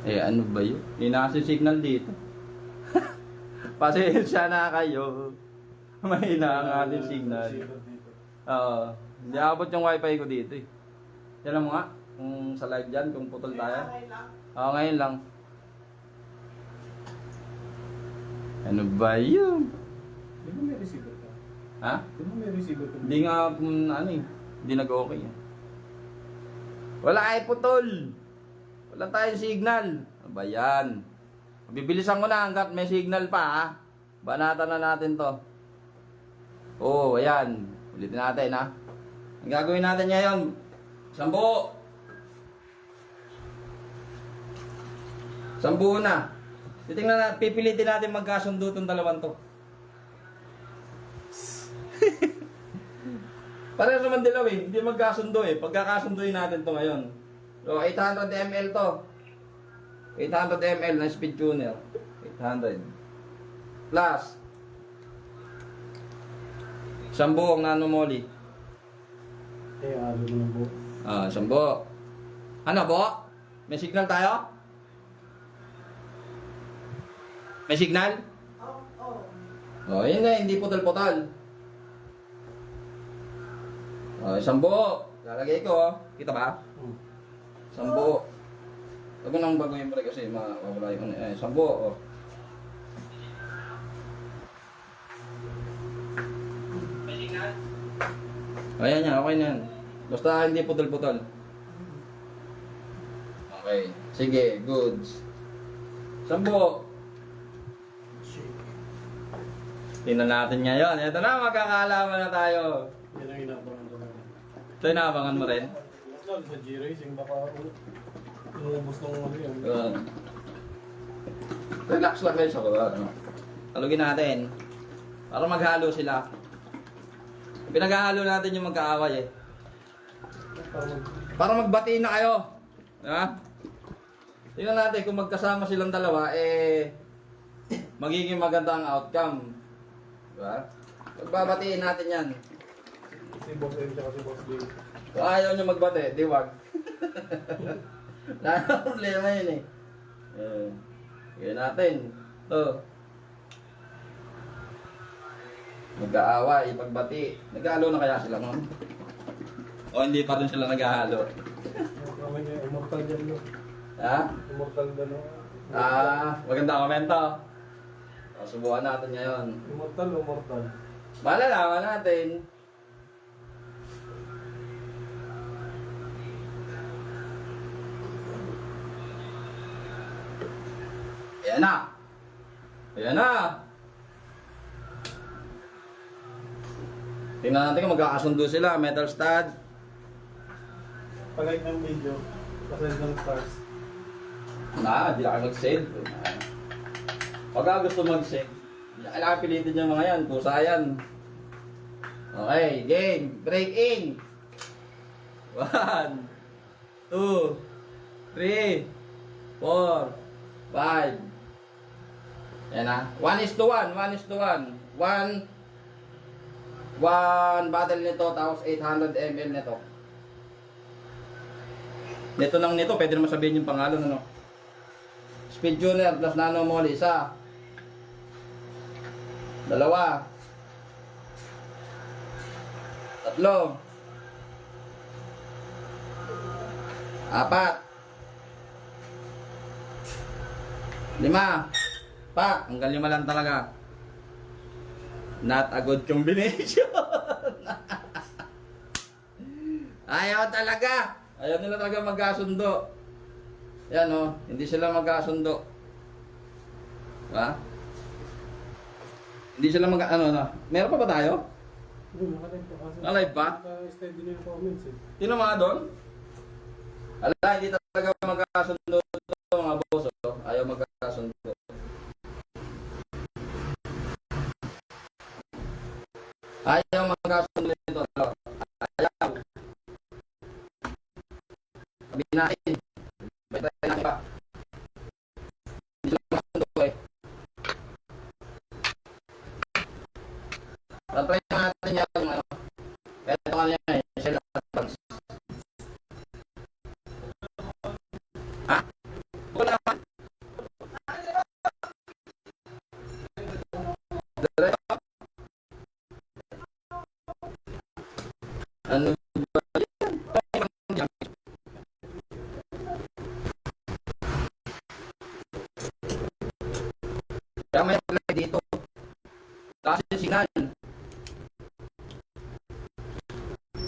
Eh, ano ba yun? Signal dito. Pasensya na kayo. Mahina ang ating signal. Oo. Hindi abot yung wifi ko dito eh. Yan mo nga. Kung sa live dyan, kung putol tayo. Oo, ngayon lang. Ano ba yun? Di ba may receiver ka? Ha? Di ba may receiver ka? Hindi nga, ano eh. Hindi nag-okay eh. Wala ay putol. Wala tayong signal. Ano ba yan? Bibilisan ko na hanggat may signal pa ha. Banatan na natin to. Oo, ayan. Ulitin natin ha. Ang gagawin natin ngayon, sambu. Sambu na. Titingnan na, pipilitin natin magkasundo itong dalawang to. Parehas naman dilaw eh, hindi magkasundo eh. Pagkakasunduin natin to ngayon. So, 800 ml to. 800 ml na speed tuner. 800. Plus, sambu ang nanomoli. Eh, alo mo na po. Sambu. Ano po? May signal tayo? May signal? Oo. Yun na, hindi putol-putol. Isang buo. Lalagay ko, oh. Kita ba? Isang buo. Huwag mo nang baguhin mo rin kasi mawala yung isang buo, oh. May signal? Ayan yan, okay na yan. Basta hindi putol-putol. Okay. Sige, goods. Isang buo. Tingnan natin ngayon. Ito na, magkakaalaman na tayo. Yan ang inabangan ko na. Ito yung naabangan mo rin? Lalo sa G-Racing, baka umubos ng ano yan. Relax lang guys ako. Talugin natin. Para maghalo sila. Pinaghahalo natin yung magkaaway eh. Para magbatiin na kayo. Ha? Tingnan natin kung magkasama silang dalawa, eh magiging maganda ang outcome. Diba? Pagbabatiin natin yan. Si Boss M tsaka si Boss D. Kung ayaw nyo magbate, di wag. Wala problema yun eh. Gawin natin. Ito. Magkaaway, pagbati. Nag-aalo na kaya sila no? O hindi pa rin sila nag-aalo? Kamay niya, immortal dyan no. Ha? Immortal na no. Maganda komento. Subukan natin ngayon. Immortal o mortal? Malalaman natin. Ayan na. Ayan na. Tingnan natin kung magkakasundo sila. Metal stud. Pag-like ng video, pasend ng stars. Di ako mag-send. Pagka gusto mag-send, kailangan pilitin yung mga yan. Pusa yan. Okay, game. Break in. 1, 2, 3, 4, 5. Yan na. 1:1. 1:1. 1 bottle nito, tapos 800 ml nito. Nito lang nito, pwede naman sabihin yung pangalan, ano? Speed tuner plus nano moly, isa. 2. 3. 4. 5. Pak, hanggang 5 lang talaga. Not a good combination. Ayaw talaga. Ayaw nila talaga magkasundo. Yan o, hindi sila magkasundo. Ha? Hindi sila meron pa ba tayo? Hindi, nakalive pa kasi. Nakalive pa? Steady na yung comments eh. Sino mga doon? Ala, hindi talaga magkasundo ito mga boss. Oh. Ayaw magkasundo. Ayaw magkasundo ito. Ayaw. Sabihin natin. May tayo na iba. Hindi sila magkasundo eh. Tatry natin yung ano. Ito kanina eh. Sila advance. Ha? Kaya may paglagay dito. Taas yung signal.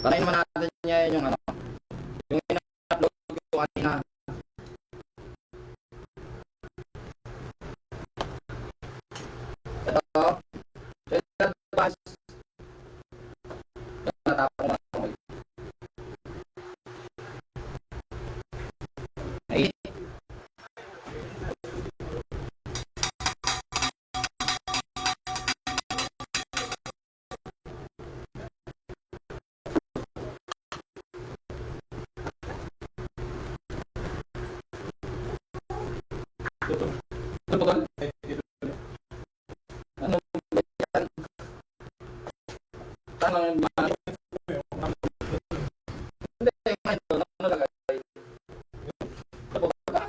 Panayin naman natin niya yung ano. Yung ina-upload ko kanina. Ito. Signal bus. Natapong ako. Ay. Ano ba? Ano ba yan? Ano ba? Hindi, ito. Ano lagay? Ano ba?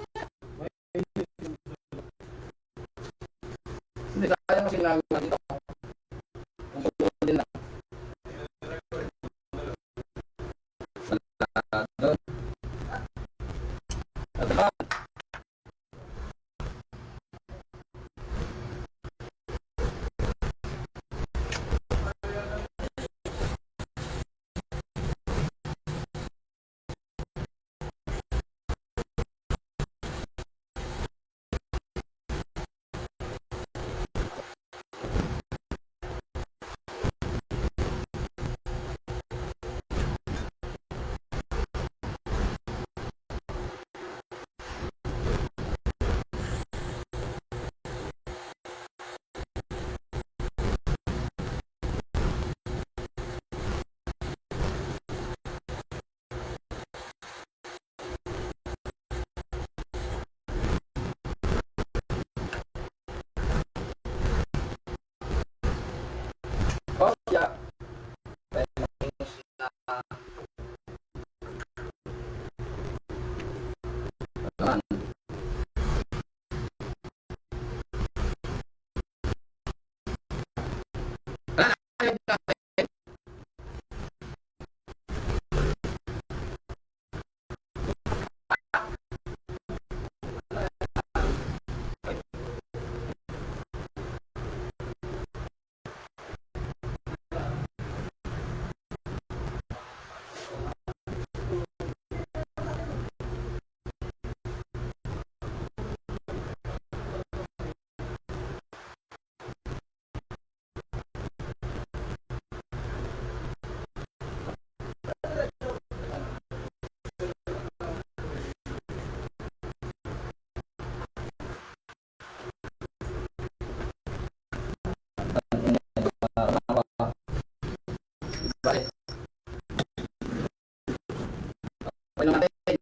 Hindi, kaya mo sinagawa dito. Kung pagod din lang. Doon. At ba? Oh, yeah. Ayan. Balik. Ano natin?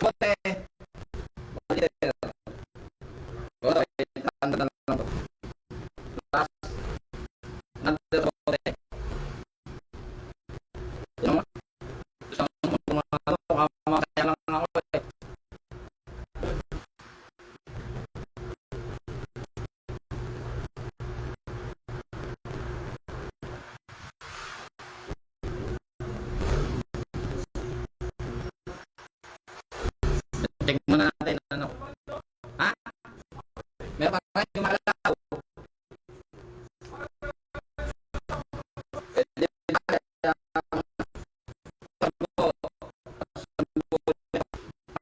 Bote. Bote. Bote. Tanda na lang to. Tapos, nandito sa bote. Yung mga, isang mga ano, kamakaya lang ako eh. Check muna natin ano. Ha? Meron pa rin yung malaw. Pwede ba kaya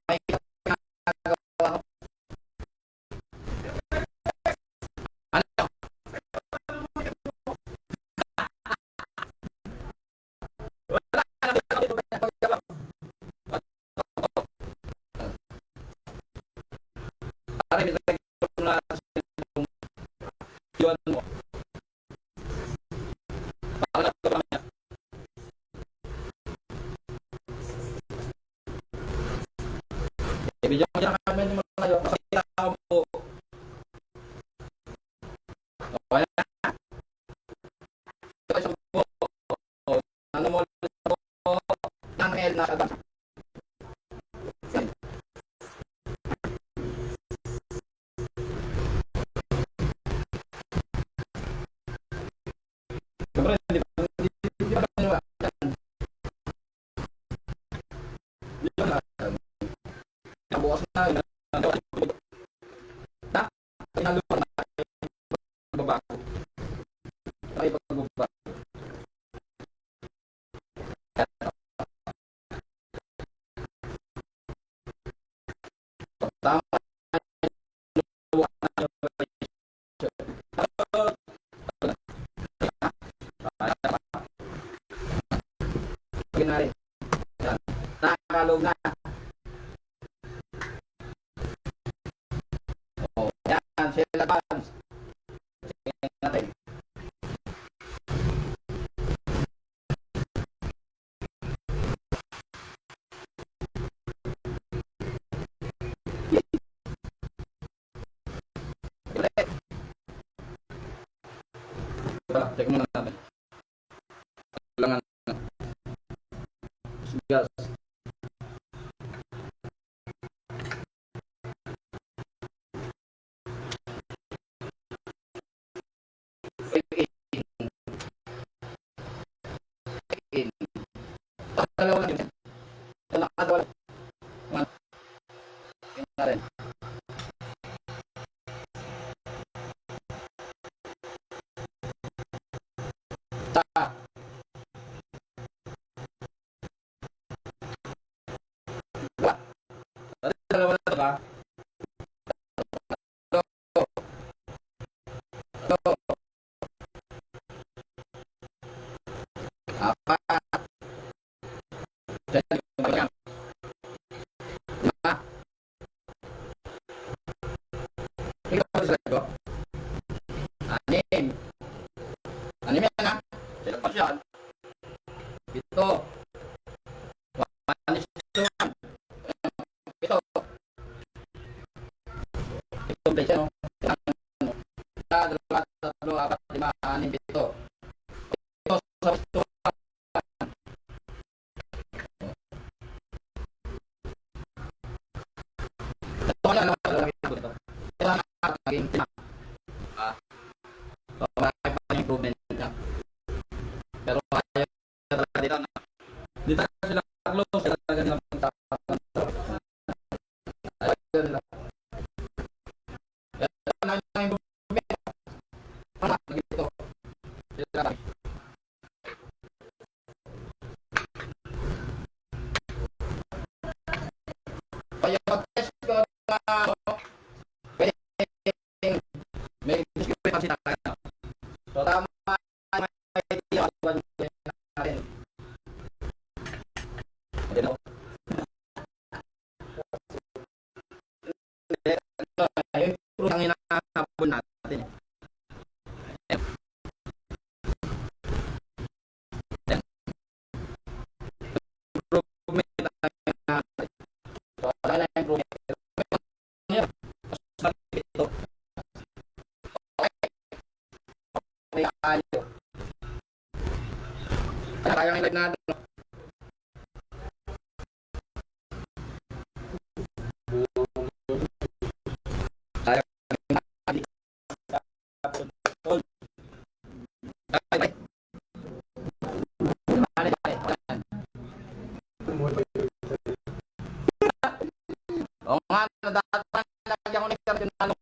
may ginagawa ko? Ano? Pare, may nag-iwan na yun mo. Para ko lang yan. Ibigyan ko dyan kami ng mga yun. Kasi ako po. Okay na. Ito po. Ano mo po. Ang mail na sa Siyempre, hindi ba nila yan? Hindi ba na? Bukas na. Lagyan na rin. Yan. Nakakalog na. O, yan. Shell advance. Tingnan natin. Ulit. Wala, check muna natin. Kailangan gas. Dalawa lang yun. Dalawa lang. Yun na rin. Dalawa na ito ba? Apat. Diyan yung kanyang. Lima. Ikaw pa sa ko. Anim. Anim yan ha. Sila pa siya. Ito. One is to one. Ito. Ito ba siya no? Dalawa, tatlo, apat, lima, anim, ito. Ito sa ito. Ito kaya naman talaga ito. Kailangan maging tina. So, marami pa yung improvement niya. Pero kaya talaga dito na. Dito sila close. Kaya talaga nilang pagtapakan. Ayaw nila. Kaya naman yung improvement. Para dito. Sila lang. Kaya mag-test ko na pwede may discovery pa sila kaya. So tama may idea kung ano natin. Hello. Yung proof ang hinahabol natin. Improvement natin. So wala na improvement. Ito. May kayo. Kaya yung live natin. Kaya oo nga, nadatang lagyan ko ng international.